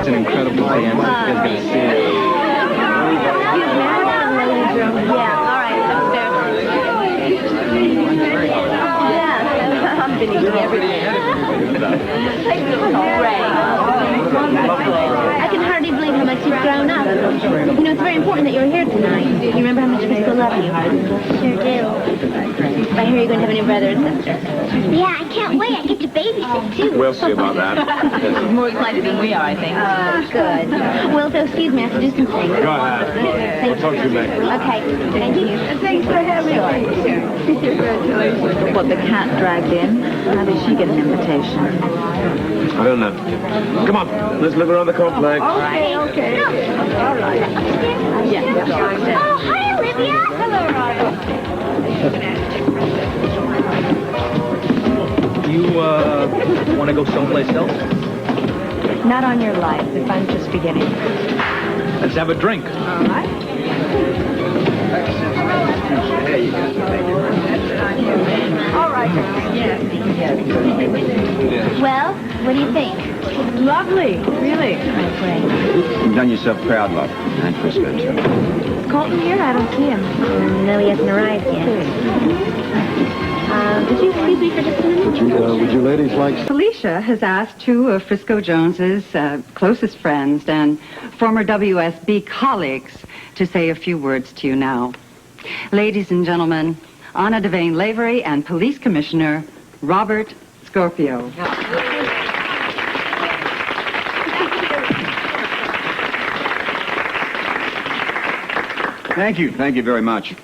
It's an incredible dance. You guys gotta see it. Yeah, all right, upstairs. Yeah, I'm finishing everything. I can hardly believe how much you've grown up. You know, it's very important that you're here tonight. You remember how much Frisco loved you? Sure do. I hear you're going to have a new brother and sister. Yeah, I can't wait. I get to babysit, too. We'll see about that. She's more excited than we are, I think. Oh, good. Well, so excuse me, I have to do some things. Go ahead. We'll talk to you later. Okay, thank you. Thanks for having me. Congratulations. What, the cat dragged in? How did she get an invitation? I don't know. Come on, let's look around the complex. Okay. All right. Yeah. Oh, hi, Olivia. Hello, Ryan. You, want to go someplace else? Not on your life, if I'm just beginning. Let's have a drink. All right. All right. Yes. Well, what do you think? Lovely, really. You've done yourself proud, love. And Frisco, too. Is Colton here? I don't see him. No, he hasn't arrived yet. Would you excuse me for just a minute? Would you ladies like... Felicia has asked two of Frisco Jones's closest friends and former WSB colleagues to say a few words to you now. Ladies and gentlemen, Anna Devane Lavery and Police Commissioner Robert Scorpio. Thank you very much.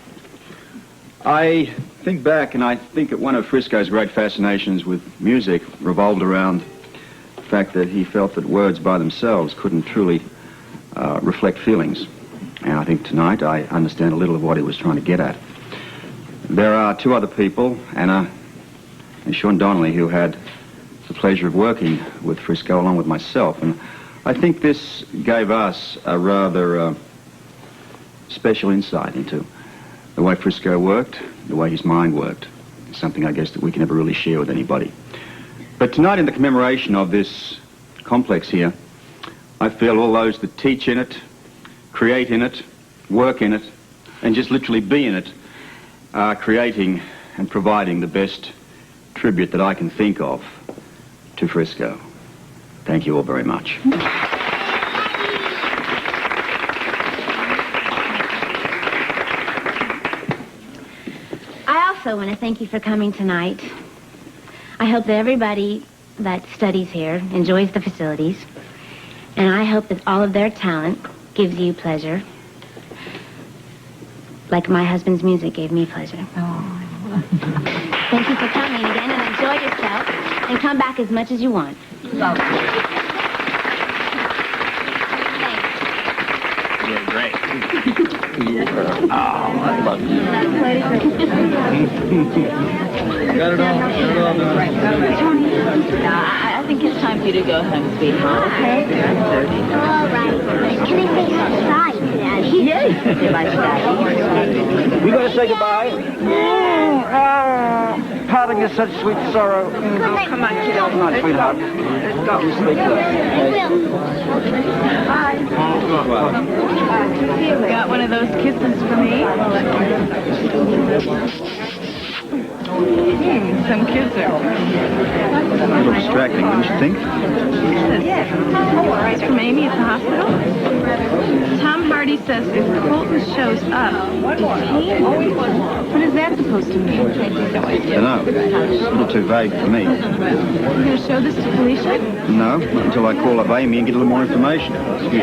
I think back, and I think that one of Frisco's great fascinations with music revolved around the fact that he felt that words by themselves couldn't truly reflect feelings. And I think tonight I understand a little of what he was trying to get at. There are two other people, Anna and Sean Donnelly, who had the pleasure of working with Frisco along with myself. And I think this gave us a rather special insight into the way Frisco worked, the way his mind worked. It's something, I guess, that we can never really share with anybody. But tonight, in the commemoration of this complex here, I feel all those that teach in it, create in it, work in it, and just literally be in it, are creating and providing the best tribute that I can think of to Frisco. Thank you all very much. I also want to thank you for coming tonight. I hope that everybody that studies here enjoys the facilities, and I hope that all of their talent gives you pleasure, like my husband's music gave me pleasure. Oh. Thank you for coming again, and enjoy yourself, and come back as much as you want. You're great. Oh, I love you. Got it all. I think it's time for you to go home, sweetheart. All right. Can I say goodbye, Daddy? Yes. Goodbye, Daddy. We gotta say goodbye. Parting is such sweet sorrow. Come on, kiddo. Come on, sweetheart. Let's go. I will. Got one of those kisses for me? Some kisser. A little distracting, don't you think? Yes. It's from Amy at the hospital. Tom Hardy says if Colton shows up, what is that supposed to mean? I don't know. It's a little too vague for me. You're going to show this to Felicia? No, not until I call up Amy and get a little more information. Excuse me.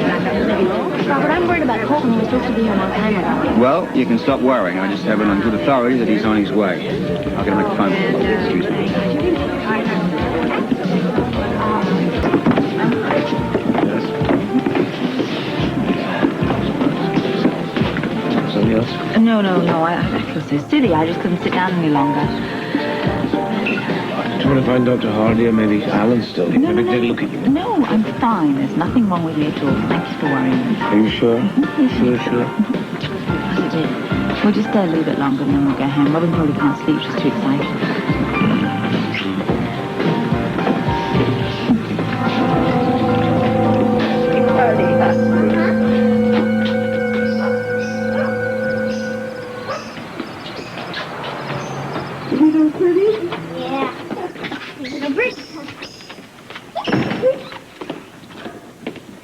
Robert, I'm worried about Colton. He was supposed to be here a long time ago. Well, you can stop worrying. I just have it on good authority that he's on his way. I'm going to make a phone call. Excuse me. Somebody else? No. I feel so silly. I just couldn't sit down any longer. Do you want to find Dr. Hardy or maybe Alan still? Maybe take a look at you. No, I'm fine. There's nothing wrong with me at all. Thank you for worrying. Are you sure? Sure. We'll just stay a little bit longer and then we'll go home. Robin probably can't sleep. She's too excited.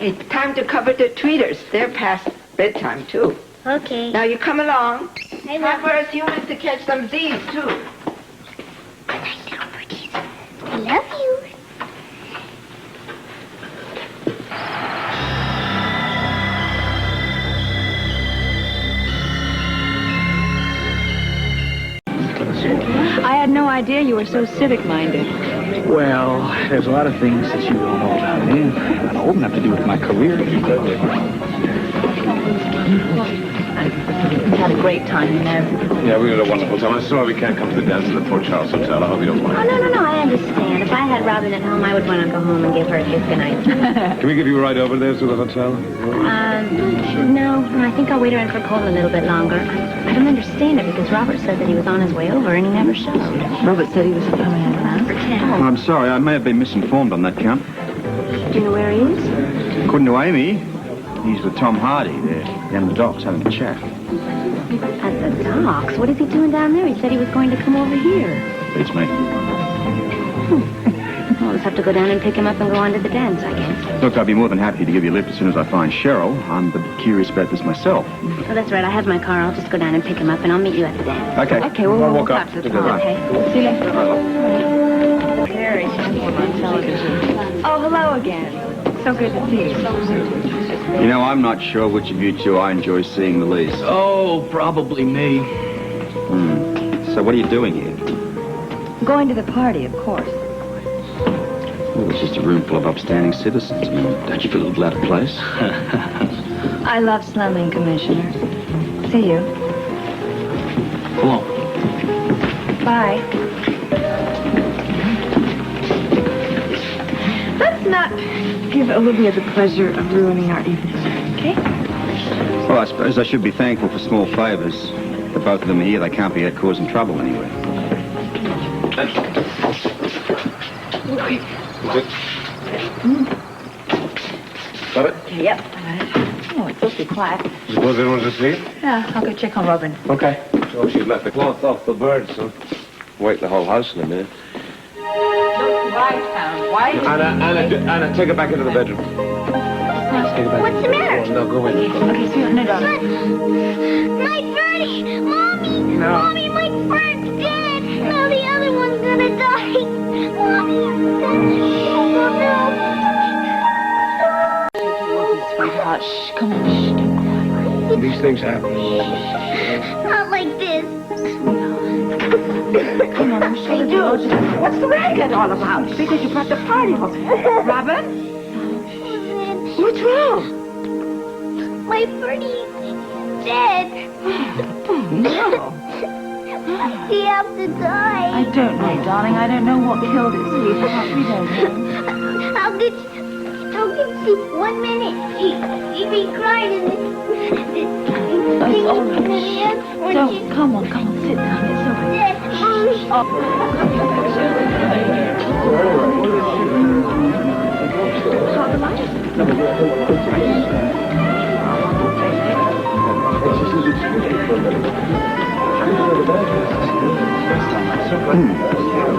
It's time to cover the tweeters. They're past bedtime, too. Okay. Now you come along. I Time for us humans to catch some Z's, too. I love you. I had no idea you were so civic-minded. Well, there's a lot of things that you don't know about me. I'm not old enough to do with my career. We had a great time, you know. Yeah, we had a wonderful time. I'm sorry we can't come to the dance at the Port Charles Hotel. I hope you don't Oh, mind. no, I understand. If I had Robin at home, I would want to go home and give her a kiss goodnight. Can we give you a ride over there to the hotel? No, I think I'll wait around for Cole a little bit longer. I don't understand it because Robert said that he was on his way over and he never showed. Robert said he was coming in, huh? I'm sorry, I may have been misinformed on that count. Do you know where he is? According to Amy, he's with Tom Hardy there, down the docks having a chat. At the docks? What is he doing down there? He said he was going to come over here. Beats me. I'll just have to go down and pick him up and go on to the dance, I guess. Look, I'd be more than happy to give you a lift as soon as I find Cheryl. I'm a bit curious about this myself. Oh, that's right. I have my car. I'll just go down and pick him up and I'll meet you at the dance. Okay. Okay, well, we'll walk walk up up to the together. top. Okay. See you later. Very handsome on television. Oh, hello again. So good to see you. You know, I'm not sure which of you two I enjoy seeing the least. Oh, probably me. So what are you doing here? Going to the party, of course. Well, it's just a room full of upstanding citizens. I mean, don't you feel a little out of place? I love slumming, Commissioner. See you. Come on. Bye. Let's not give Olivia the pleasure of ruining our evening, okay? Well, I suppose I should be thankful for small favors. The both of them are here, they can't be out causing trouble anyway. Got it? Yep. Oh, it's supposed to be quiet. Suppose everyone's asleep? Yeah, I'll go check on Robin. Okay. So she's left the cloth off the bird, so wake the whole house in a minute. White. Anna, take her back into the bedroom. Take her back. What's the matter? No, go in. Okay, see you in a minute. My birdie! Mommy! No. Mommy, my bird's dead! Now the other one's gonna die! Mommy, I'm dead! Oh, Sweetheart, shh, come on, shh, don't cry. These things happen. no! Not like this! Come on, I'm sure the What's the racket all about? Because you brought the party home. Robin? What's wrong? My birdie's dead! No. He has to die! I don't know, darling. I don't know what killed his sweetheart. We don't know. How could she, 1 minute, he be crying and It's all right. Don't, come on, sit down. It's all right.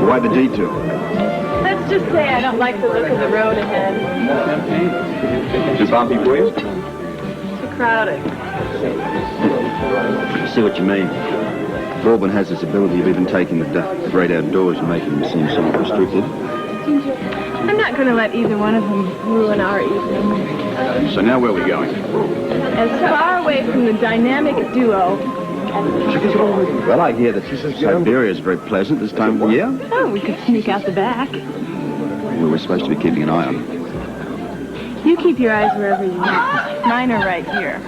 Why the detour? Let's just say I don't like the look of the road ahead. Too bumpy for you? Too crowded. I see what you mean. Bourbon has this ability of even taking the great outdoors and making them seem somewhat restricted. I'm not going to let either one of them ruin our evening. So now where are we going? As far away from the dynamic duo. Well, I hear that Siberia is very pleasant this time of the year. Oh, we could sneak out the back. Well, we're supposed to be keeping an eye on them. You keep your eyes wherever you want. Mine are right here.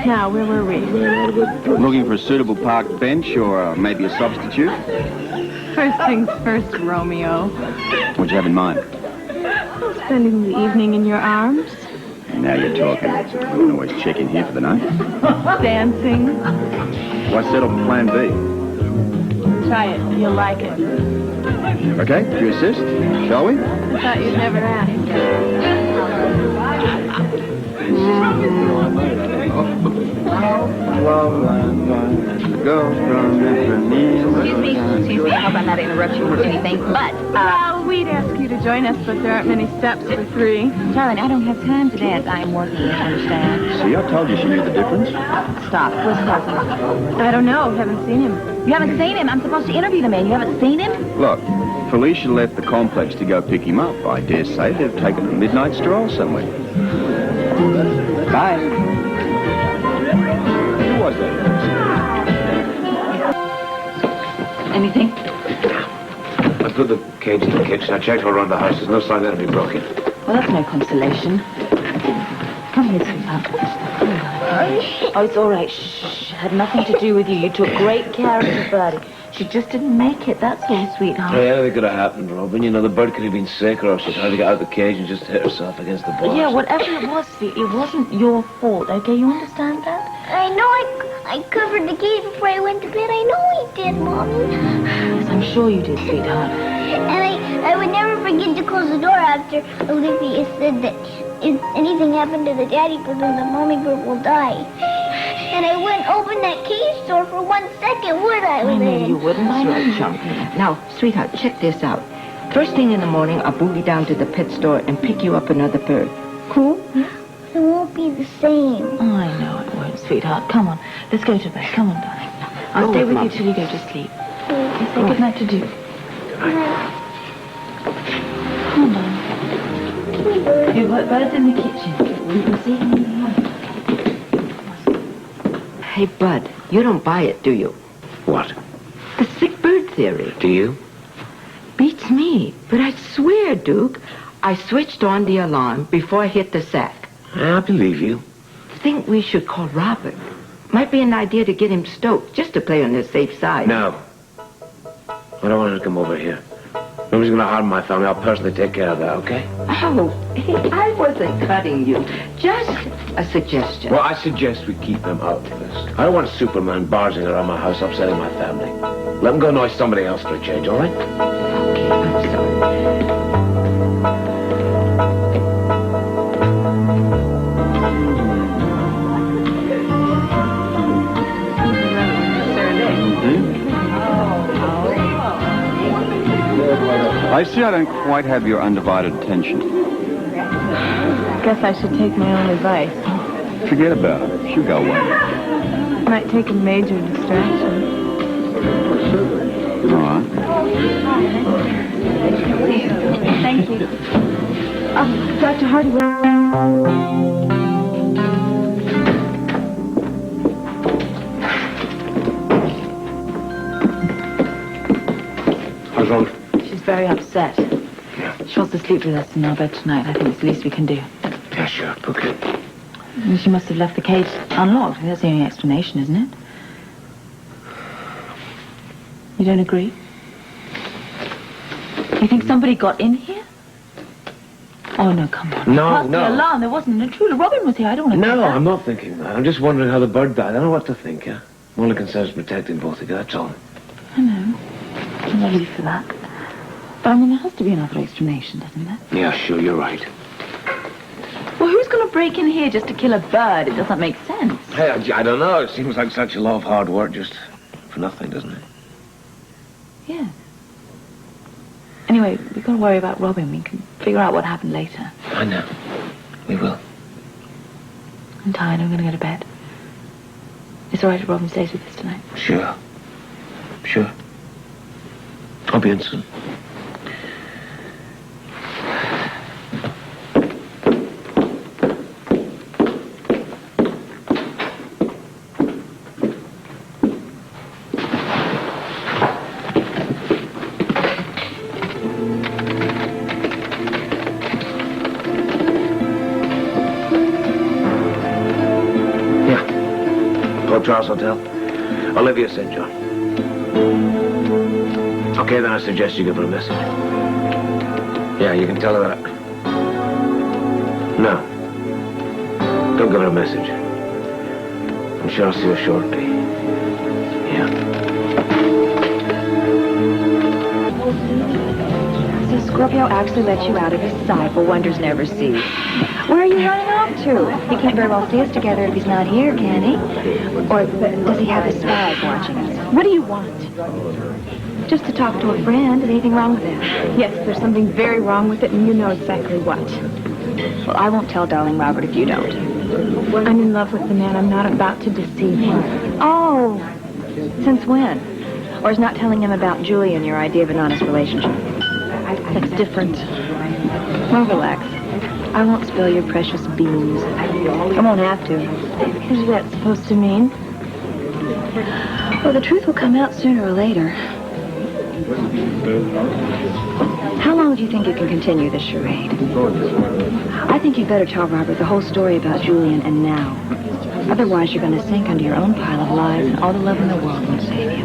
Now, where were we? Looking for a suitable park bench or maybe a substitute? First things first, Romeo. What'd you have in mind? Spending the evening in your arms. Now you're talking. I can always check in here for the night. Dancing. Why settle for plan B? Try it. You'll like it. Okay, do you insist? Shall we? I thought you'd never ask. Go from different Excuse me. I hope I'm not interrupting you or anything, but, we'd ask you to join us, but there aren't many steps for 3. Darling, I don't have time to dance. I am working, you understand? See, I told you she knew the difference. Stop. Where's the husband? I don't know. Haven't seen him. You haven't seen him? I'm supposed to interview the man. You haven't seen him? Look, Felicia left the complex to go pick him up. I dare say they've taken a midnight stroll somewhere. Bye. Who was that? Anything? I put the cage in the kitchen. I checked all around the house. There's no sign that it'll be broken. Well, that's no consolation. Come here, sweetheart. Oh, it's all right. Shh. Had nothing to do with you. You took great care of the birdie. She just didn't make it, that's all, sweetheart. Yeah, anything could have happened, Robin. You know, the bird could have been sick, or she tried to get out of the cage and just hit herself against the bars. Yeah, whatever it was, sweet, it wasn't your fault, okay? You understand that? I know I covered the cage before I went to bed. I know I did, Mommy. Yes, I'm sure you did, sweetheart. And I would never forget to close the door after Olivia said that if anything happened to the daddy bird, then the mommy bird will die. And I wouldn't open that cage door for 1 second, would I? I know you wouldn't, sweet chunk. Now, sweetheart, check this out. First thing in the morning, I'll boogie down to the pet store and pick you up another bird. Cool? It won't be the same. Oh, I know it won't, sweetheart. Come on, let's go to bed. Come on, darling. I'll stay with you till you go to sleep. You say good night to do. Come on, darling. You've got birds in the kitchen. You can see them in the house. Hey, Bud, you don't buy it, do you? What? The sick bird theory. Do you? Beats me. But I swear, Duke, I switched on the alarm before I hit the sack. I believe you. Think we should call Robert. Might be an idea to get him stoked, just to play on the safe side. No. I don't want her to come over here. Nobody's going to harm my family. I'll personally take care of that, okay? Oh, hey, I wasn't cutting you. Just a suggestion. Well, I suggest we keep him out of this. I don't want Superman barging around my house upsetting my family. Let him go annoy somebody else for a change, all right? Okay, I'm sorry. I see I don't quite have your undivided attention. Guess I should take my own advice. Forget about it. She'll go away. Might take a major distraction. All right. Thank you. Dr. Hardy. How's Robert? She's very upset. She wants to sleep with us in our bed tonight. I think it's the least we can do. Yeah, sure. Book it. She must have left the cage unlocked. That's the only explanation, isn't it? You don't agree? You think somebody got in here? Oh, no, come on. No, Past no. the alarm, there wasn't. And truly, Robin was here. I don't want to No, think that. I'm not thinking that. I'm just wondering how the bird died. I don't know what to think, yeah? I'm only concerned with protecting both of you, that's all. I know. I'm ready for that. But I mean, there has to be another explanation, doesn't there? Yeah, sure, you're right. Well, who's going to break in here just to kill a bird? It doesn't make sense. Hey, I don't know. It seems like such a lot of hard work just for nothing, doesn't it? Yeah. Anyway, we've got to worry about Robin. We can figure out what happened later. I know. We will. I'm tired. I'm going to go to bed. It's all right if Robin stays with us tonight. Sure. Sure. I'll be in soon. Charles Hotel. Olivia St. John. Okay, then I suggest you give her a message. Yeah, you can tell her that. No. Don't give her a message. I'm sure I'll see her shortly. Yeah. So Scorpio actually let you out of his sight for wonders never see. Where are you running off to? He can't very well see us together if he's not here, can he? Or does he have his spies watching us? What do you want? Just to talk to a friend. Is anything wrong with that? Yes, there's something very wrong with it, and you know exactly what. Well, I won't tell darling Robert if you don't. I'm in love with the man. I'm not about to deceive him. Oh, since when? Or is not telling him about Julie and your idea of an honest relationship? That's different. Well, relax. I won't spill your precious beans. I won't have to. What is that supposed to mean? Well, the truth will come out sooner or later. How long do you think you can continue this charade? I think you'd better tell Robert the whole story about Julian and now. Otherwise, you're going to sink under your own pile of lies, and all the love in the world won't save you.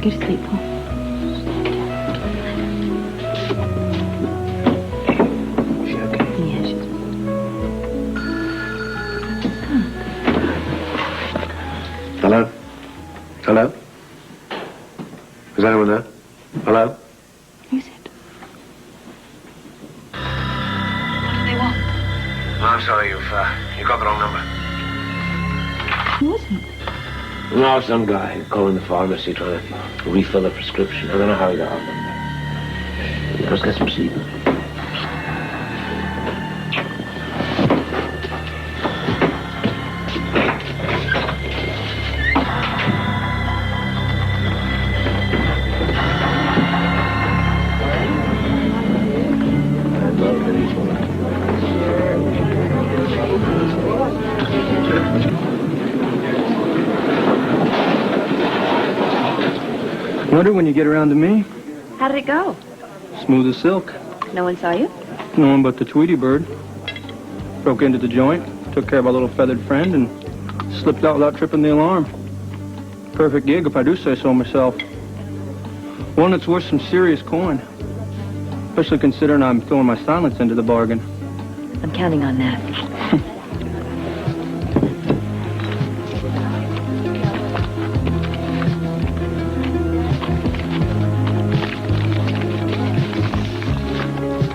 Go to sleep, Paul. Is she okay? Yeah, she's... Hello? Hello? Is anyone there? Hello? Who's it? What do they want? Oh, I'm sorry, you've got the wrong number. Who is it? No, some guy calling the pharmacy trying to refill a prescription. I don't know how he got our number. Let's get some sleep. Wonder when you get around to me. How did it go? Smooth as silk. No one saw you? No one but the Tweety bird. Broke into the joint, took care of our little feathered friend, and slipped out without tripping the alarm. Perfect gig, if I do say so myself. One that's worth some serious coin. Especially considering I'm throwing my silence into the bargain. I'm counting on that.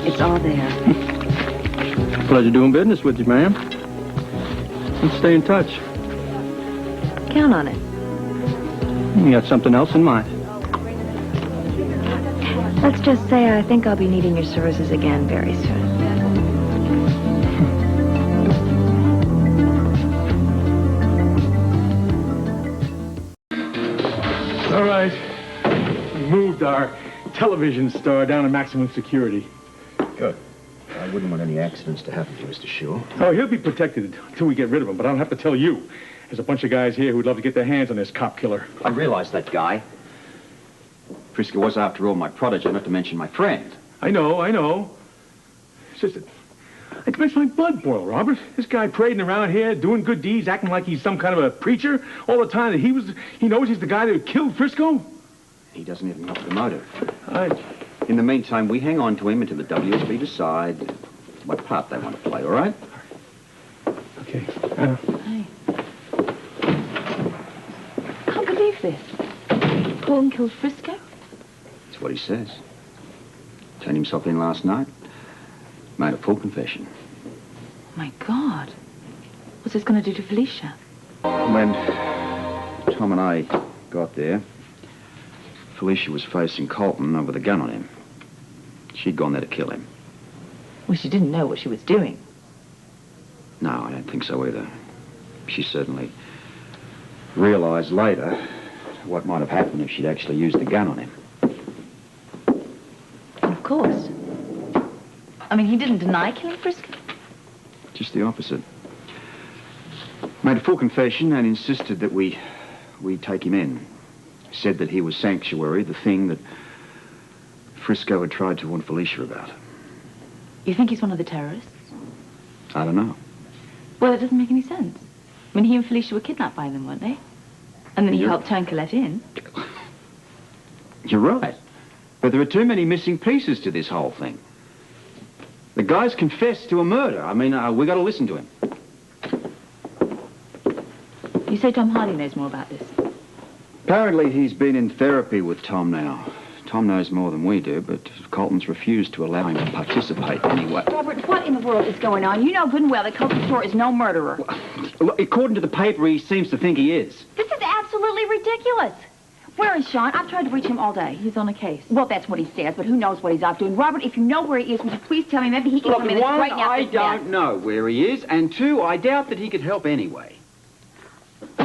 It's all there. Pleasure doing business with you, ma'am. Let's stay in touch. Count on it. You got something else in mind? Let's just say I think I'll be needing your services again very soon. All right. We moved our television star down to maximum security. Good. I wouldn't want any accidents to happen to Mr. Shaw. Oh, he'll be protected until we get rid of him, but I don't have to tell you. There's a bunch of guys here who'd love to get their hands on this cop killer. I realize that guy. Frisco was, after all, my protege, not to mention my friend. I know. It's just that it makes my blood boil, Robert. This guy parading around here, doing good deeds, acting like he's some kind of a preacher all the time that he knows he's the guy that killed Frisco. He doesn't even know the motive. In the meantime, we hang on to him until the WSB decide what part they want to play, all right? Okay. Hey. Can't believe this. Paul killed Frisco? That's what he says. Turned himself in last night. Made a full confession. My God. What's this going to do to Felicia? When Tom and I got there, Felicia was facing Colton with a gun on him. She'd gone there to kill him. Well, she didn't know what she was doing. No, I don't think so either. She certainly realized later what might have happened if she'd actually used the gun on him. And of course. I mean, he didn't deny killing Frisco. Just the opposite. Made a full confession and insisted that we take him in. Said that he was Sanctuary, the thing that Frisco had tried to warn Felicia about. You think he's one of the terrorists? I don't know. Well, it doesn't make any sense. I mean, he and Felicia were kidnapped by them, weren't they? And then he helped turn Colette in. You're right. But there are too many missing pieces to this whole thing. The guy's confessed to a murder. I mean, we got to listen to him. You say Tom Hardy knows more about this? Apparently he's been in therapy with Tom now. Tom knows more than we do, but Colton's refused to allow him to participate anyway. Robert, what in the world is going on? You know good and well that Colton Shore is no murderer. Well, according to the paper, he seems to think he is. This is absolutely ridiculous. Where is Sean? I've tried to reach him all day. He's on a case. Well, that's what he says, but who knows what he's up to. And Robert, if you know where he is, would you please tell me? Maybe he can Look, come in and one, straighten out I this don't mess. know where he is, and two, I doubt that he could help anyway.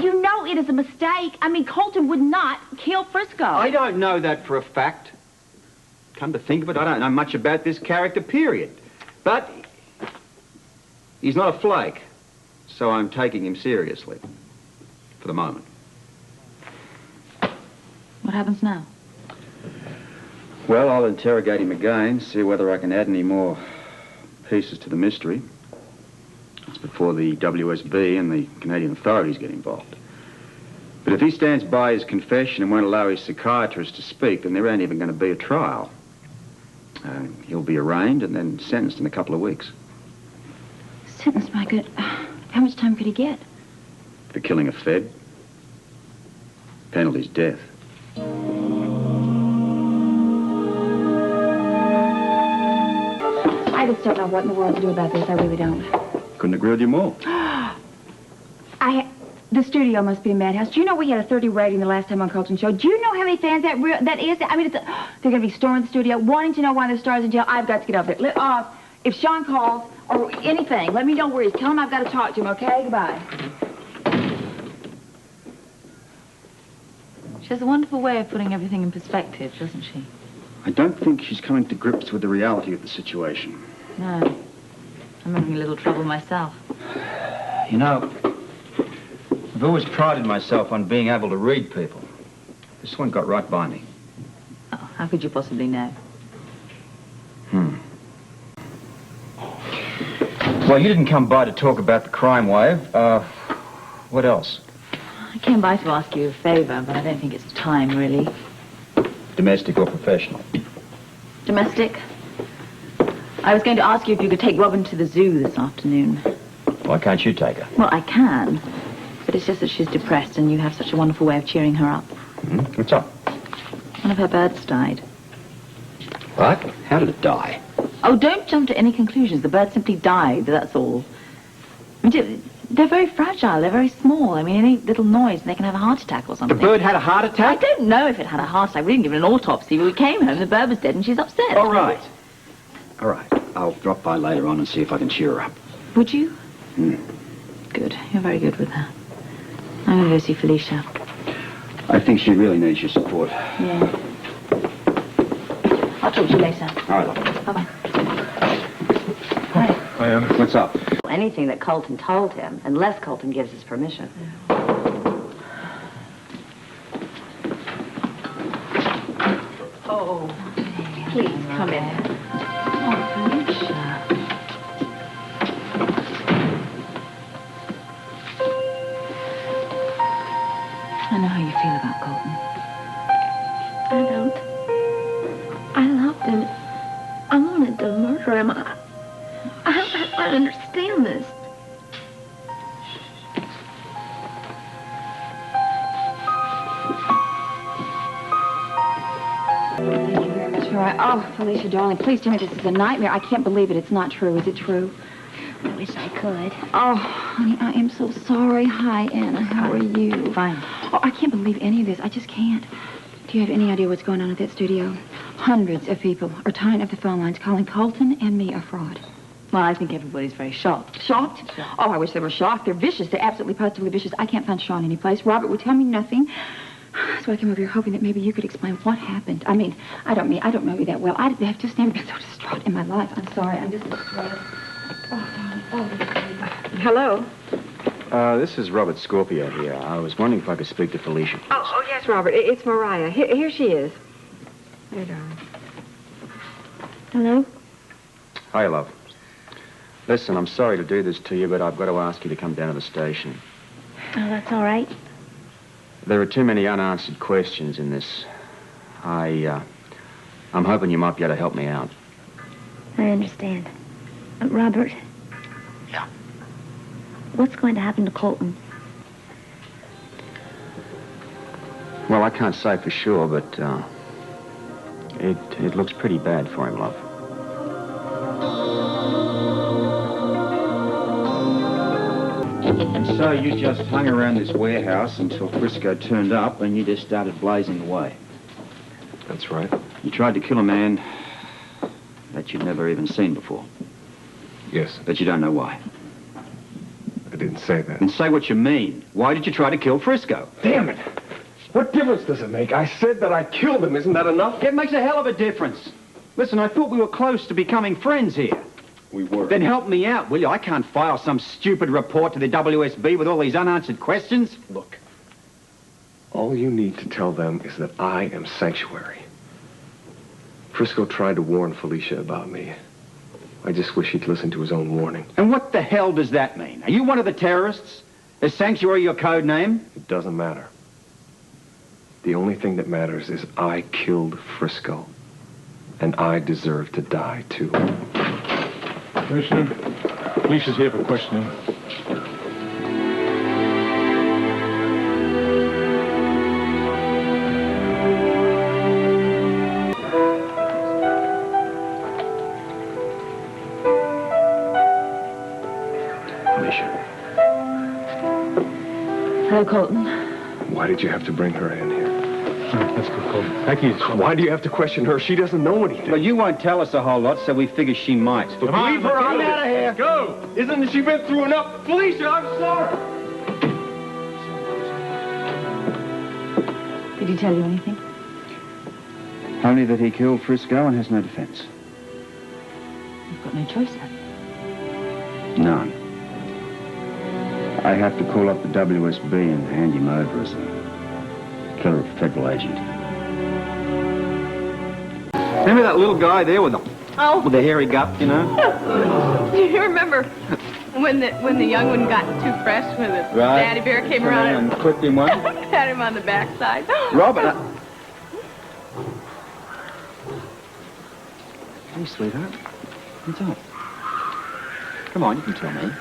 You know it is a mistake. I mean, Colton would not kill Frisco. I don't know that for a fact. Come to think of it, I don't know much about this character, period. But he's not a flake, so I'm taking him seriously. For the moment. What happens now? Well, I'll interrogate him again, see whether I can add any more pieces to the mystery. It's before the WSB and the Canadian authorities get involved. But if he stands by his confession and won't allow his psychiatrist to speak, then there ain't even going to be a trial. He'll be arraigned and then sentenced in a couple of weeks. Sentence, my good. How much time could he get? For killing a Fed. Penalty's death. I just don't know what in the world to do about this. I really don't. Couldn't agree with you more. The studio must be a madhouse. Do you know we had a 30 rating the last time on Colton's show? Do you know how many fans that is? I mean, they're going to be storming the studio, wanting to know why the star's in jail. I've got to get over there. If Sean calls or anything, let me know where he is. Tell him I've got to talk to him, okay? Goodbye. She has a wonderful way of putting everything in perspective, doesn't she? I don't think she's coming to grips with the reality of the situation. No. I'm having a little trouble myself. You know, I've always prided myself on being able to read people. This one got right by me. Oh, how could you possibly know? Well, you didn't come by to talk about the crime wave. What else? I came by to ask you a favor, but I don't think it's time, really. Domestic or professional? Domestic. I was going to ask you if you could take Robin to the zoo this afternoon. Why can't you take her? Well, I can. But it's just that she's depressed, and you have such a wonderful way of cheering her up. What's up? One of her birds died. What? How did it die? Oh, don't jump to any conclusions. The bird simply died, that's all. I mean, they're very fragile. They're very small. I mean, any little noise, and they can have a heart attack or something. The bird had a heart I attack? don't know if it had a heart attack. We didn't give it an autopsy, but we came home, the bird was dead, and she's upset. All right. All right. I'll drop by later on and see if I can cheer her up. Would you? Good. You're very good with that. I'm going to go see Felicia. I think she really needs your support. Yeah. I'll talk to you later. All right, love. Bye-bye. What's up? Anything that Colton told him, unless Colton gives his permission. Oh, please come in. Oh, Felicia. I know how you feel about Colton. I don't. I loved him. I wanted to murder him. I understand this. Thank you very much, Roy. Oh, Felicia, darling, please tell me this is a nightmare. I can't believe it. It's not true. Is it true? I wish I could. Oh, honey, I am so sorry. Hi, Anna. How are you? Fine. Oh, I can't believe any of this. I just can't. Do you have any idea what's going on at that studio? Hundreds of people are tying up the phone lines, calling Colton and me a fraud. Well, I think everybody's very shocked. Shocked? Oh, I wish they were shocked. They're vicious. They're absolutely positively vicious. I can't find Sean anyplace. Robert would tell me nothing. So I came over here hoping that maybe you could explain what happened. I mean, I don't know you that well. I have just never been so distraught in my life. I'm sorry. I'm just distraught. Oh, darling. Oh, Hello. This is Robert Scorpio here. I was wondering if I could speak to Felicia. Oh, yes, Robert. It's Mariah. Here she is. Here, darling. Hello? Hi, love. Listen, I'm sorry to do this to you, but I've got to ask you to come down to the station. Oh, that's all right. There are too many unanswered questions in this. I'm hoping you might be able to help me out. I understand. Robert? Yeah? What's going to happen to Colton? Well, I can't say for sure, but it looks pretty bad for him, love. And so you just hung around this warehouse until Frisco turned up and you just started blazing away. That's right. You tried to kill a man that you'd never even seen before. Yes. But you don't know why. I didn't say that. And say what you mean. Why did you try to kill Frisco? Damn it! What difference does it make? I said that I killed him. Isn't that enough? It makes a hell of a difference. Listen, I thought we were close to becoming friends here. We were. Then help me out, will you? I can't file some stupid report to the WSB with all these unanswered questions. Look, all you need to tell them is that I am sanctuary. Frisco tried to warn Felicia about me. I just wish he'd listened to his own warning. And what the hell does that mean? Are you one of the terrorists? Is Sanctuary your code name? It doesn't matter. The only thing that matters is I killed Frisco. And I deserve to die, too. Commissioner, Felicia's here for questioning. Felicia, Hello, Colton. why did you have to bring her in here? That's good, Colton. Becky, Why do you have to question her? She doesn't know anything. Well, you won't tell us a whole lot, so we figure she might. But leave her out of here. go! Isn't she been through enough? Felicia, I'm sorry. Did he tell you anything? Only that he killed Frisco and has no defense. You've got no choice then. None. I have to call up the WSB and hand him over as a killer federal agent. Remember that little guy there with the hairy gut, you know? You remember when the young one got too fresh when the daddy bear came around and clipped him one? pat him on the backside? Robin, Hey, sweetheart. What's up? Come on, you can tell me.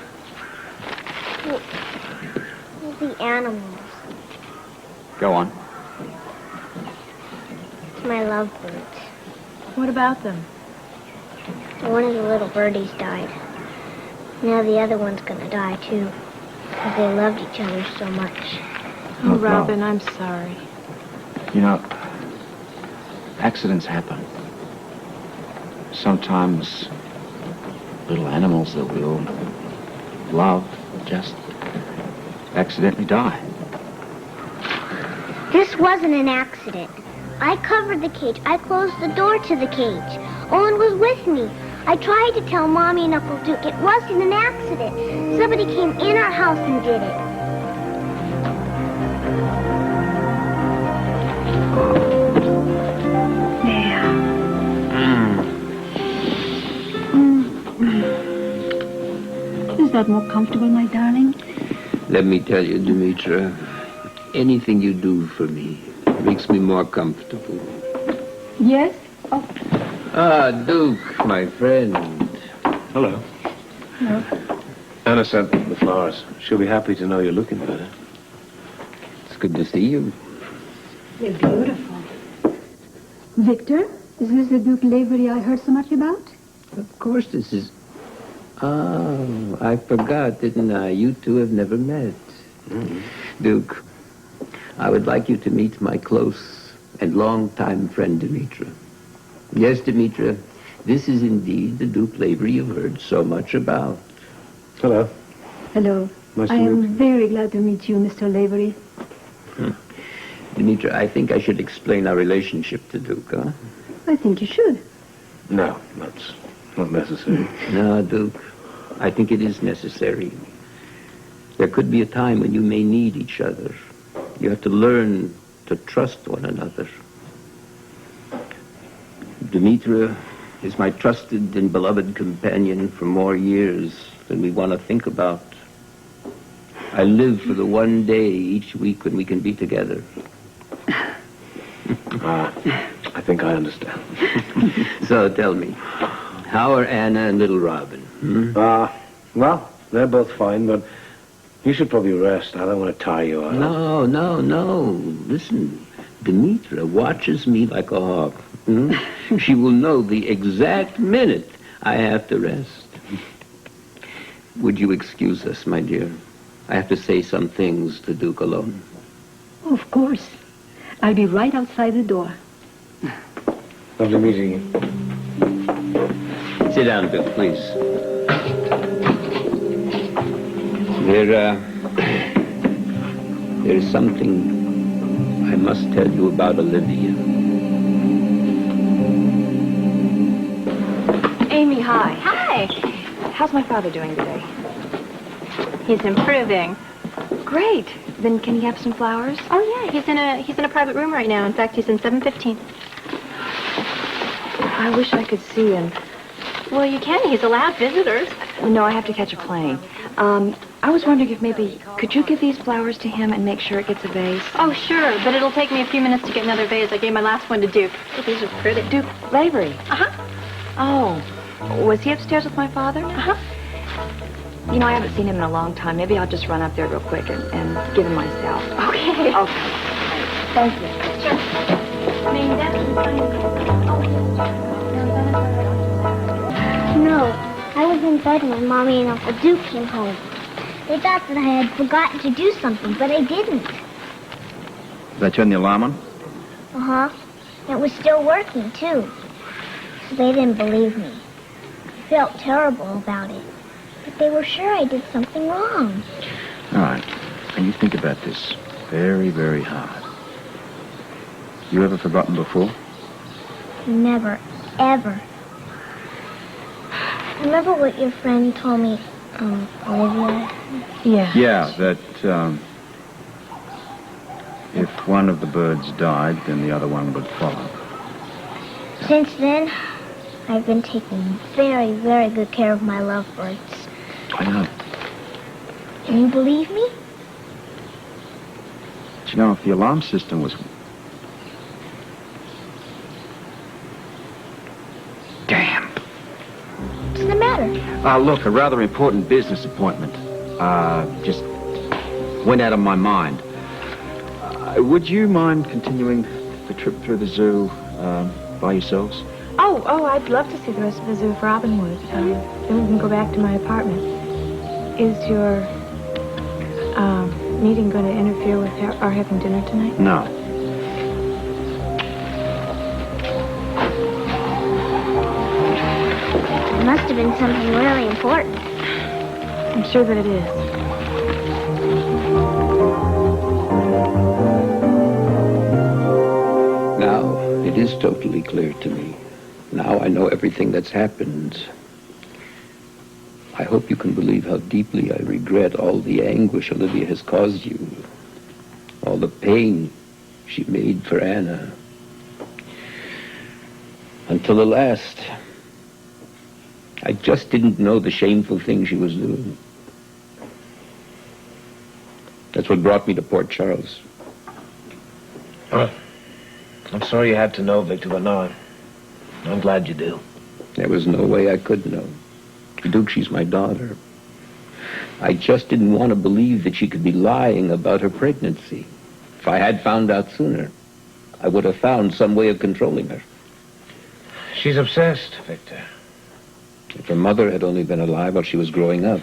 The animals. Go on. It's my lovebirds. What about them? One of the little birdies died. Now the other one's gonna die too. Because they loved each other so much. Oh, Robin, I'm sorry. You know, accidents happen. Sometimes little animals that we all love just accidentally die. This wasn't an accident. I covered the cage. I closed the door to the cage. Owen was with me. I tried to tell Mommy and Uncle Duke it wasn't an accident. Somebody came in our house and did it. Is that more comfortable, my darling? Let me tell you, Demetra, anything you do for me makes me more comfortable. Yes? Oh. Ah, Duke, my friend. Hello. No. Anna sent the flowers. She'll be happy to know you're looking better. It's good to see you. They're beautiful. Victor, is this the Duke Lavery I heard so much about? Of course this is... Oh, I forgot, didn't I? You two have never met. Mm-hmm. Duke, I would like you to meet my close and long-time friend, Demetra. Yes, Demetra, this is indeed the Duke Lavery you've heard so much about. Hello. Hello. Nice to I meet am you. very glad to meet you, Mr. Lavery. Demetra, I think I should explain our relationship to Duke, huh? I think you should. No, that's not necessary. No, Duke, I think it is necessary. There could be a time when you may need each other. You have to learn to trust one another. Demetra is my trusted and beloved companion for more years than we want to think about. I live for the one day each week when we can be together. I think I understand. So tell me, how are Anna and little Robin? Well, they're both fine, but you should probably rest. I don't want to tire you out. No. Listen, Demetra watches me like a hawk. She will know the exact minute I have to rest. Would you excuse us, my dear? I have to say some things to Duke alone. Oh, of course. I'll be right outside the door. Lovely meeting you. Sit down, Duke, please. There is something I must tell you about Olivia. Amy, hi. Hi. How's my father doing today? He's improving. Great. Then can he have some flowers? Oh, yeah, he's in a private room right now. In fact, he's in 715. I wish I could see him. Well, you can. He's allowed visitors. No, I have to catch a plane. I was wondering if maybe, could you give these flowers to him and make sure it gets a vase? Oh, sure, but it'll take me a few minutes to get another vase. I gave my last one to Duke. Oh, these are pretty. Duke Lavery? Uh-huh. Oh, was he upstairs with my father? Uh-huh. You know, I haven't seen him in a long time. Maybe I'll just run up there real quick and give him myself. Okay. Okay. Thank you. Sure. I mean, No, I was in bed when Mommy and Uncle Duke came home. They thought that I had forgotten to do something, but I didn't. Did I turn the alarm on? Uh-huh. It was still working, too. So they didn't believe me. I felt terrible about it. But they were sure I did something wrong. All right. And you think about this very, very hard. You ever forgotten before? Never, ever. Remember what your friend told me, Olivia? Yeah. Yeah, that, if one of the birds died, then the other one would follow. Since then, I've been taking very, very good care of my lovebirds. I know. Can you believe me? But you know, if the alarm system was... Damn. What's the matter? Look, a rather important business appointment. Just went out of my mind. Would you mind continuing the trip through the zoo by yourselves? Oh, I'd love to see the rest of the zoo if Robin would. Then we can go back to my apartment. Is your meeting going to interfere with our having dinner tonight? No. It must have been something really important. I'm sure that it is. Now, it is totally clear to me. Now I know everything that's happened. I hope you can believe how deeply I regret all the anguish Olivia has caused you. All the pain she made for Anna. Until the last, I just didn't know the shameful thing she was doing. That's what brought me to Port Charles. I'm sorry you had to know, Victor, but no, I'm glad you do. There was no way I could know. Duke, she's my daughter. I just didn't want to believe that she could be lying about her pregnancy. If I had found out sooner, I would have found some way of controlling her. She's obsessed, Victor. If her mother had only been alive while she was growing up,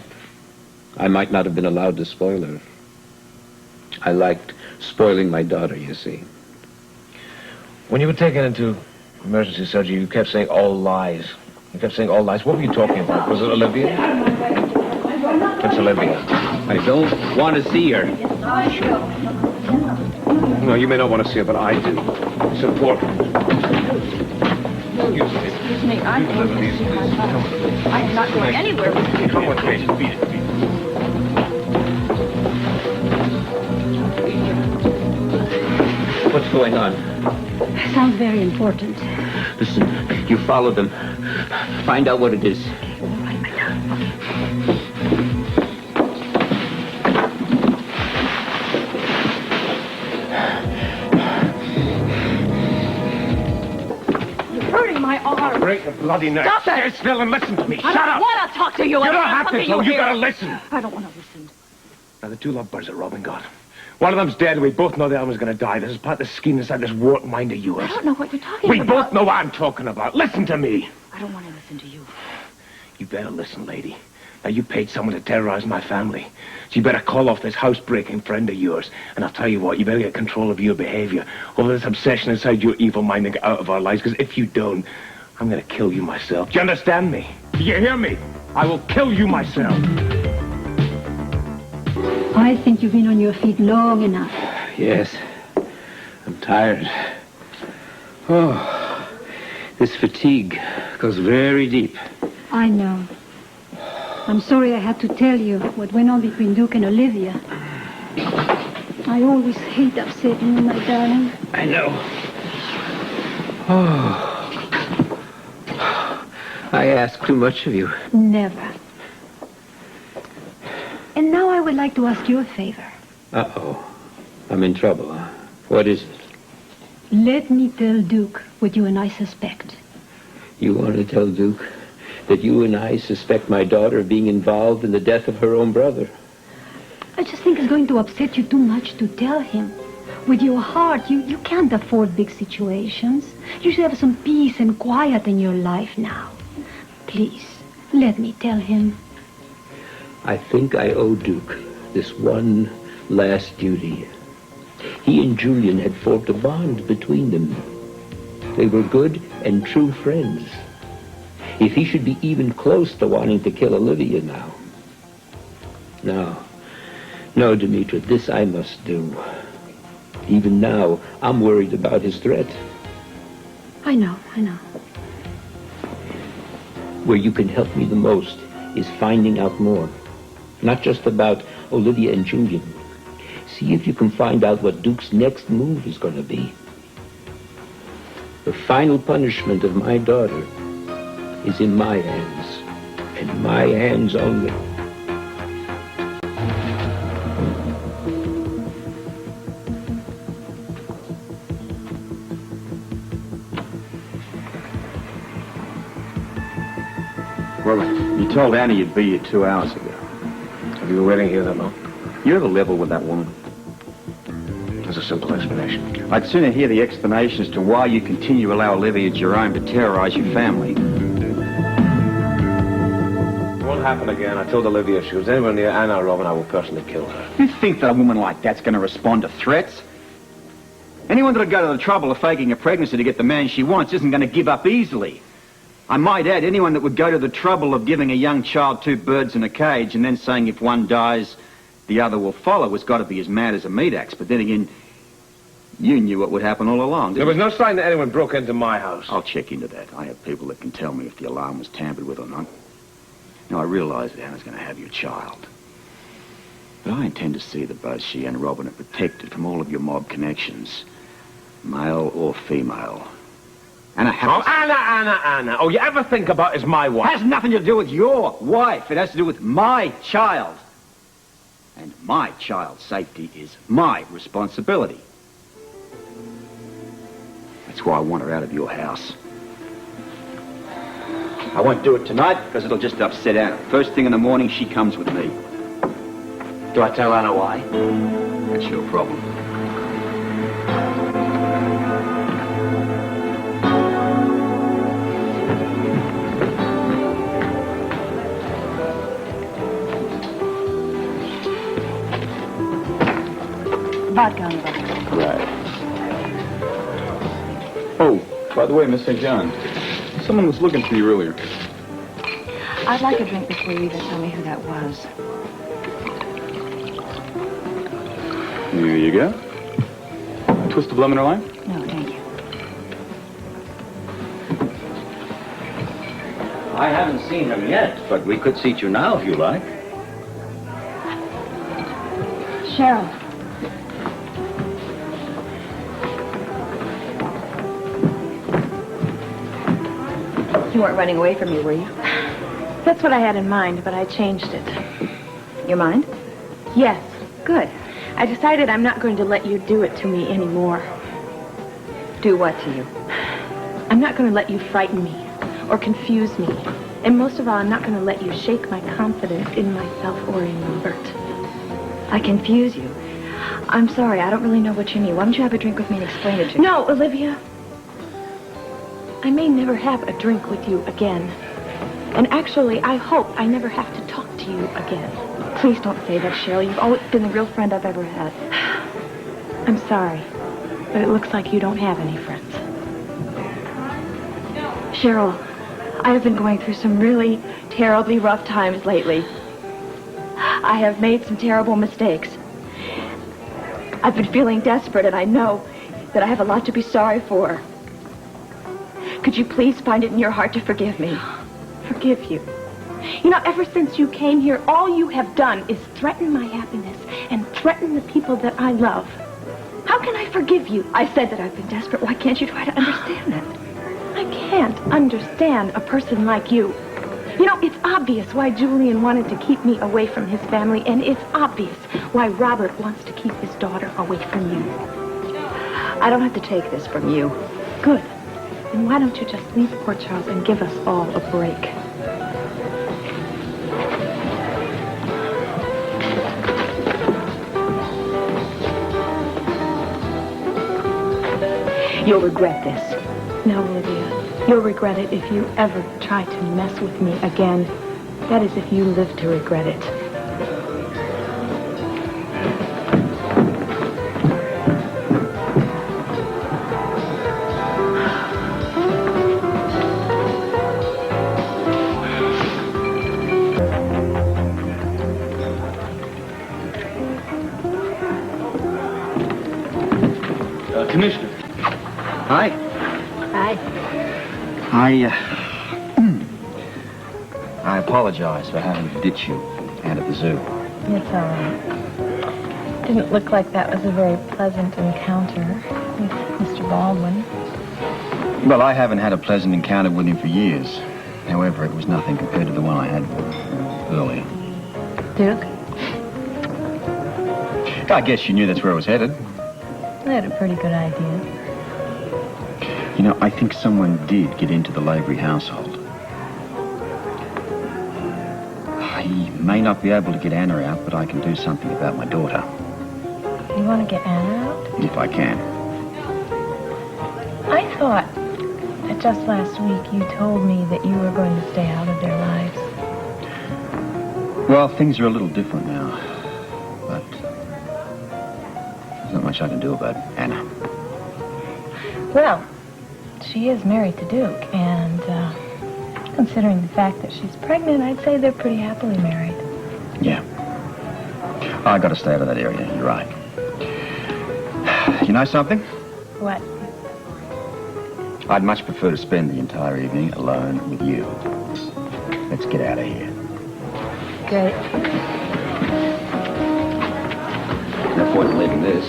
I might not have been allowed to spoil her. I liked spoiling my daughter, you see. When you were taken into emergency surgery, you kept saying all lies. You kept saying all lies. What were you talking about? Was it Olivia? It's Olivia. I don't want to see her. No, you may not want to see her, but I do. It's important. Excuse me, I'm not going anywhere with you. Come with me. Beat it. What's going on? Sounds very important. Listen, you follow them. Find out what it is. You're hurting my arm. Break the bloody neck. Stop it. Stay still and listen to me. I Shut don't up. want to talk to you. You I don't have want to, you Flo. You here. gotta listen. I don't want to listen. Now, the two lovebirds that Robin got One of them's dead, and we both know the other one's going to die. This is part of the scheme inside this warped mind of yours. I don't know what you're talking We about. both know what I'm talking about. Listen to me. I don't want to listen to you. You better listen, lady. Now, you paid someone to terrorize my family. So you better call off this housebreaking friend of yours. And I'll tell you what, you better get control of your behavior over this obsession inside your evil mind and get out of our lives. Because if you don't, I'm going to kill you myself. Do you understand me? Do you hear me? I will kill you myself. I think you've been on your feet long enough. Yes. I'm tired. Oh, this fatigue goes very deep. I know. I'm sorry I had to tell you what went on between Duke and Olivia. I always hate upsetting you, my darling. I know. Oh. I ask too much of you. Never. And now I would like to ask you a favor. Uh-oh. I'm in trouble, huh? What is it? Let me tell Duke what you and I suspect. You want to tell Duke that you and I suspect my daughter of being involved in the death of her own brother? I just think it's going to upset you too much to tell him. With your heart, you can't afford big situations. You should have some peace and quiet in your life now. Please, let me tell him. I think I owe Duke this one last duty. He and Julian had formed a bond between them. They were good and true friends. If he should be even close to wanting to kill Olivia now. No, Demetra, this I must do. Even now, I'm worried about his threat. I know. Where you can help me the most is finding out more. Not just about Olivia and Julian. See if you can find out what Duke's next move is going to be. The final punishment of my daughter is in my hands, and my hands only. Robert, you told Annie you'd be here 2 hours ago. Have you been waiting here that long? You're the level with that woman. There's a simple explanation. I'd sooner hear the explanation as to why you continue to allow Olivia Jerome to terrorize your family. It won't happen again. I told Olivia if she was anywhere near Anna or Robin, I will personally kill her. You think that a woman like that's going to respond to threats? Anyone that'll go to the trouble of faking a pregnancy to get the man she wants isn't going to give up easily. I might add, anyone that would go to the trouble of giving a young child 2 birds in a cage and then saying if one dies, the other will follow has got to be as mad as a meat axe. But then again, you knew what would happen all along, didn't There was you? no sign that anyone broke into my house. I'll check into that. I have people that can tell me if the alarm was tampered with or not. Now, I realise that Anna's going to have your child. But I intend to see that both she and Robin are protected from all of your mob connections, male or female. Anna has... Oh, Anna. Oh, you ever think about is my wife? Has nothing to do with your wife. It has to do with my child. And my child's safety is my responsibility. That's why I want her out of your house. I won't do it tonight because it'll just upset Anna. First thing in the morning, she comes with me. Do I tell Anna why? That's your problem. Vodka on the bar. Right. Oh, by the way, Miss St. John, someone was looking for you earlier. I'd like a drink before you even tell me who that was. Here you go. Twist of lemon or lime? No, thank you. I haven't seen him yet, but we could seat you now if you like. Cheryl. You weren't running away from me, were you? That's what I had in mind, but I changed it. Your mind? Yes. Good. I decided I'm not going to let you do it to me anymore. Do what to you? I'm not going to let you frighten me or confuse me. And most of all, I'm not going to let you shake my confidence in myself or in Robert. I confuse you. I'm sorry, I don't really know what you mean. Why don't you have a drink with me and explain it to me? No, Olivia. I may never have a drink with you again. And actually, I hope I never have to talk to you again. Please don't say that, Cheryl. You've always been the real friend I've ever had. I'm sorry, but it looks like you don't have any friends. Cheryl, I have been going through some really terribly rough times lately. I have made some terrible mistakes. I've been feeling desperate, and I know that I have a lot to be sorry for. Could you please find it in your heart to forgive me? Forgive you. You know, ever since you came here, all you have done is threaten my happiness and threaten the people that I love. How can I forgive you? I said that I've been desperate. Why can't you try to understand that? I can't understand a person like you. You know, it's obvious why Julian wanted to keep me away from his family, and it's obvious why Robert wants to keep his daughter away from you. I don't have to take this from you. Good. Then why don't you just leave Port Charles and give us all a break? You'll regret this. No, Olivia. You'll regret it if you ever try to mess with me again. That is if you live to regret it. Commissioner. Hi. Hi. I apologize for having to ditch you out at the zoo. It's all right. Didn't look like that was a very pleasant encounter with Mr. Baldwin. Well, I haven't had a pleasant encounter with him for years. However, it was nothing compared to the one I had earlier. Duke? I guess you knew that's where I was headed. I had a pretty good idea. You know, I think someone did get into the Lavery household. He may not be able to get Anna out, but I can do something about my daughter. You want to get Anna out? If I can. I thought that just last week you told me that you were going to stay out of their lives. Well, things are a little different now. But there's not much I can do about Anna. Well, she is married to Duke, and considering the fact that she's pregnant, I'd say they're pretty happily married. Yeah. I gotta stay out of that area, you're right. You know something? What? I'd much prefer to spend the entire evening alone with you. Let's get out of here. Great. No point in leaving this.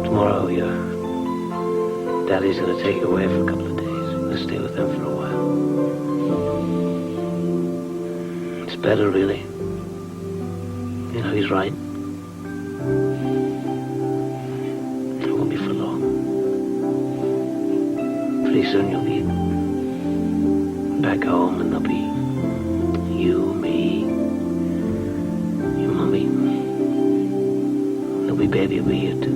Tomorrow, your daddy's going to take you away for a couple of days. You'll stay with them for a while. It's better, really. You know, he's right. It won't be for long. Pretty soon you'll be back home, and there'll be you, me, your mummy. baby will be here too.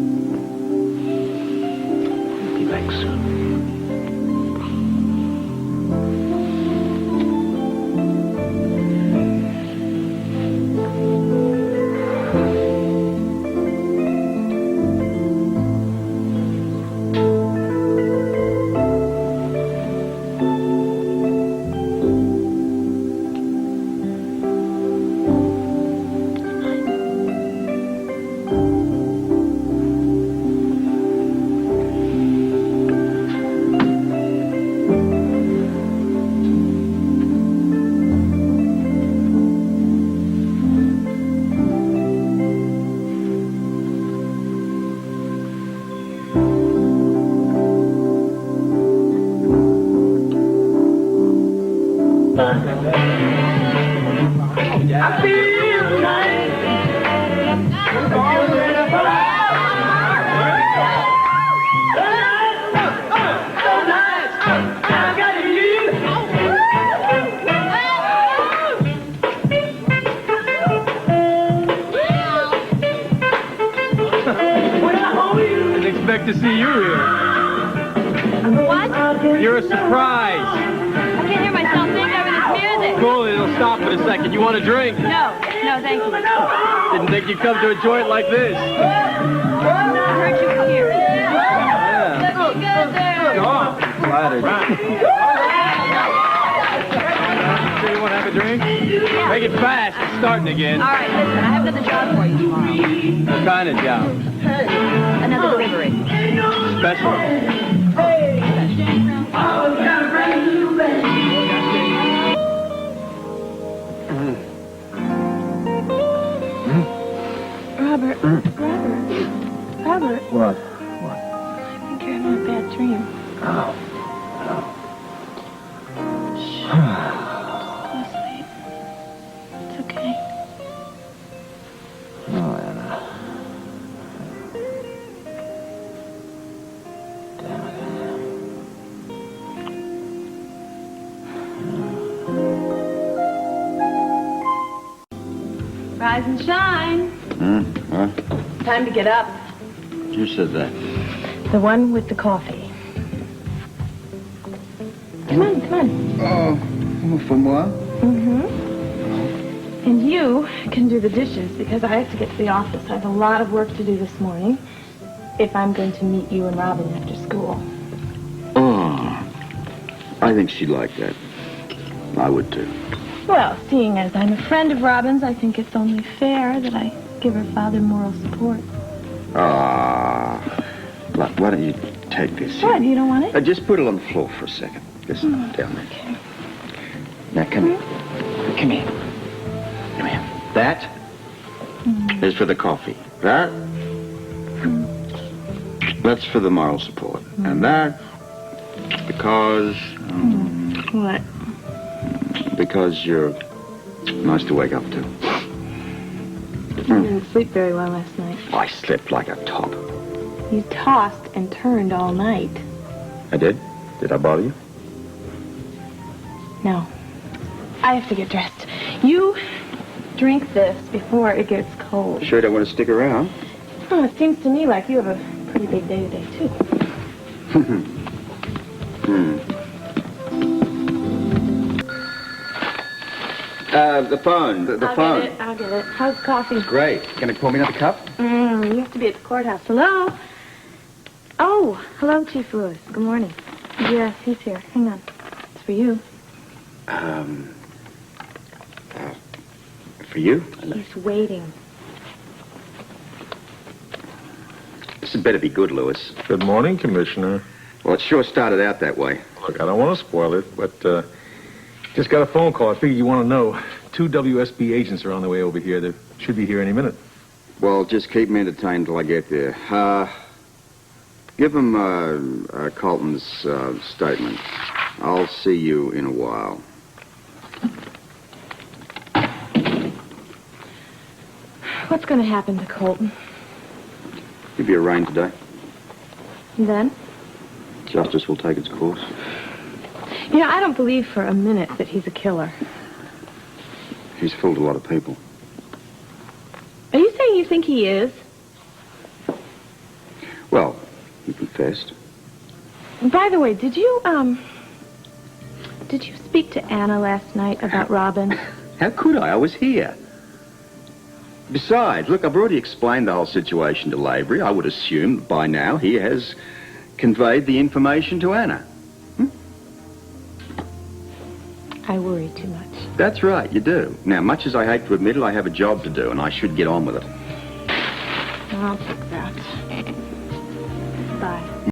Be back soon. To see you here. What? You're a surprise. I can't hear myself think over this music. Cool, it'll stop in a second. You want a drink? No, thank you. Didn't think you'd come to a joint like this. I heard you were here. Yeah. Looking good there. Oh, flattered. Sure you want to have a drink? Make it fast. It's starting again. All right, listen, I have another job for you tomorrow. What kind of job? Another delivery. Special. Robert. What? I think you're having a bad dream. Oh. Go sleep. It's okay. No, Anna. Damn it, Anna. Rise and shine. Huh? Time to get up. You said that. The one with the coffee. Come on. Oh, for moi? Mm-hmm. And you can do the dishes because I have to get to the office. I have a lot of work to do this morning if I'm going to meet you and Robin after school. Oh, I think she'd like that. I would too. Well, seeing as I'm a friend of Robin's, I think it's only fair that I give her father moral support. Why don't you take this? What, you don't want it? Just put it on the floor for a second. Just down there. Okay. Now, come here. Come here. Come here. That is for the coffee. That, that's for the moral support. And that, because... What? Because you're nice to wake up to. I didn't sleep very well last night. I slept like a top. You tossed and turned all night. I did? Did I bother you? No. I have to get dressed. You drink this before it gets cold. Sure don't want to stick around? Oh, it seems to me like you have a pretty big day today, too. The phone. The phone. I'll get it. How's coffee? Great. Gonna pour me another cup? You have to be at the courthouse. Hello? Oh, hello, Chief Lewis. Good morning. Yes, he's here. Hang on. It's for you. For you? He's waiting. This had better be good, Lewis. Good morning, Commissioner. Well, it sure started out that way. Look, I don't want to spoil it, but just got a phone call. I figured you want to know. 2 WSB agents are on their way over here. They should be here any minute. Well, just keep me entertained till I get there. Give them Colton's statement. I'll see you in a while. What's going to happen to Colton? He'll be arraigned today. And then? Justice will take its course. You know, I don't believe for a minute that he's a killer. He's fooled a lot of people. Are you saying you think he is? Well, he confessed. By the way, did you speak to Anna last night about Robin? How could I? I was here. Besides, look, I've already explained the whole situation to Lavery. I would assume that by now he has conveyed the information to Anna. I worry too much. That's right, you do. Now, much as I hate to admit it, I have a job to do, and I should get on with it. I'll take that.